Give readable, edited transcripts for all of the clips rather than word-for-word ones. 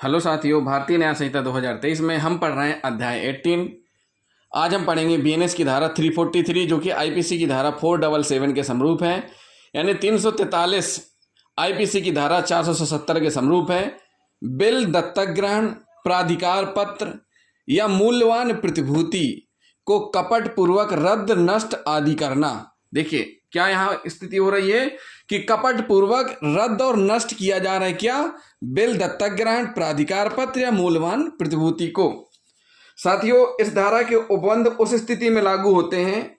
Hello साथियों, भारतीय न्याय संहिता 2023 में हम पढ़ रहे हैं अध्याय 18। आज हम पढ़ेंगे बीएनएस की धारा 343 जो कि आईपीसी की धारा 477 के समरूप है, यानी 343 आईपीसी की धारा 470 के समरूप है। बिल, दत्तक ग्रहण, प्राधिकार पत्र या मूल्यवान प्रतिभूति को कपट पूर्वक रद्द, नष्ट आदि करना। देखिए क्या यहाँ स्थिति हो रही है कि कपट पूर्वक रद्द और नष्ट किया जा रहा है। क्या? बिल, दत्तक ग्रहण, प्राधिकार पत्र या मूल्यवान प्रतिभूति को। साथियों, इस धारा के उपबंध उस स्थिति में लागू होते हैं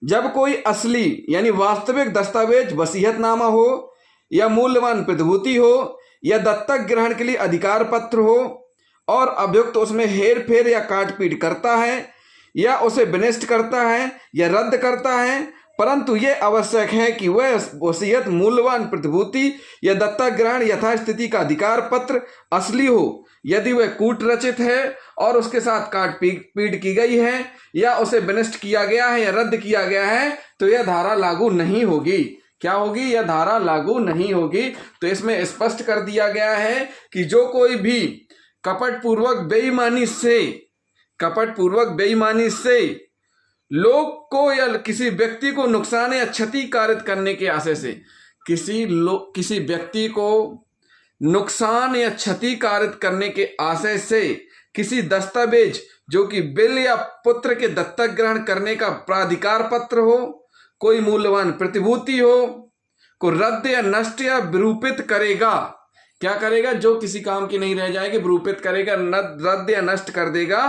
जब कोई असली यानी वास्तविक दस्तावेज, वसीयतनामा हो या मूल्यवान प्रतिभूति हो या दत्तक ग्रहण के लिए अधिकार पत्र हो और अभियुक्त उसमें हेर फेर या काटपीट करता है या उसे विनष्ट करता है या रद्द करता है, परंतु यह आवश्यक है कि वह वसीयत, मूल्यवान प्रतिभूति या दत्तक ग्रहण यथास्थिति का अधिकार पत्र असली हो। यदि वह कूट रचित है और उसके साथ काट पीट की गई है या उसे विनष्ट किया गया है या रद्द किया गया है तो यह धारा लागू नहीं होगी। क्या होगी? यह धारा लागू नहीं होगी। तो इसमें स्पष्ट कर दिया गया है कि जो कोई भी कपटपूर्वक बेईमानी से लोग को या किसी व्यक्ति को नुकसान या क्षति कारित करने के आशय से किसी व्यक्ति को नुकसान या क्षति कारित करने के आशय से किसी दस्तावेज जो कि बिल या पुत्र के दत्तक ग्रहण करने का प्राधिकार पत्र हो, कोई मूल्यवान प्रतिभूति हो, को रद्द या नष्ट या विरूपित करेगा। क्या करेगा? जो किसी काम की नहीं रह जाएगी विरूपित करेगा, रद्द या नष्ट कर देगा।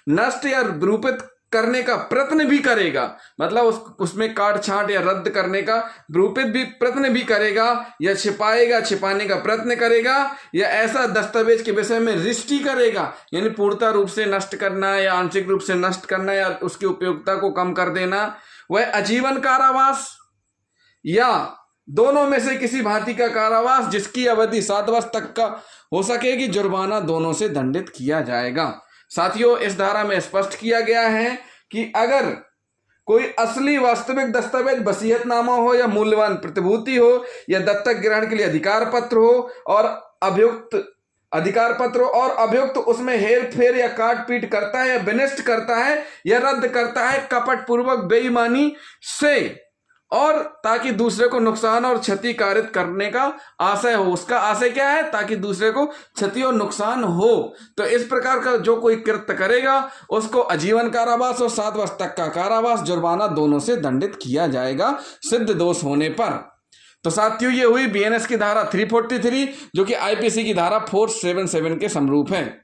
नष्ट या विरूपित करने का प्रयत्न भी करेगा, मतलब उसमें काट छांट या रद्द करने का विरूपित भी प्रयत्न भी करेगा या छिपाने का प्रयत्न करेगा या ऐसा दस्तावेज के विषय में रिष्टि करेगा, यानी पूर्णतः रूप से नष्ट करना या आंशिक रूप से नष्ट करना या उसकी उपयोगिता को कम कर देना, वह आजीवन कारावास या दोनों में से किसी भांति का कारावास जिसकी अवधि 7 वर्ष तक का हो सकेगी, जुर्माना दोनों से दंडित किया जाएगा। साथियों, इस धारा में स्पष्ट किया गया है कि अगर कोई असली वास्तविक दस्तावेज, वसीयतनामा हो या मूल्यवान प्रतिभूति हो या दत्तक ग्रहण के लिए अधिकार पत्र हो और अभियुक्त उसमें हेर फेर या काट पीट करता है या विनष्ट करता है या रद्द करता है कपट पूर्वक बेईमानी से, और ताकि दूसरे को नुकसान और क्षति कारित करने का आशय हो। उसका आशय क्या है? ताकि दूसरे को क्षति और नुकसान हो। तो इस प्रकार का जो कोई कृत्य करेगा उसको आजीवन कारावास और 7 वर्ष तक का कारावास, जुर्माना दोनों से दंडित किया जाएगा सिद्ध दोष होने पर। तो साथियों, ये हुई बीएनएस की धारा 343 जो कि आईपीसी की धारा 477 के समरूप है।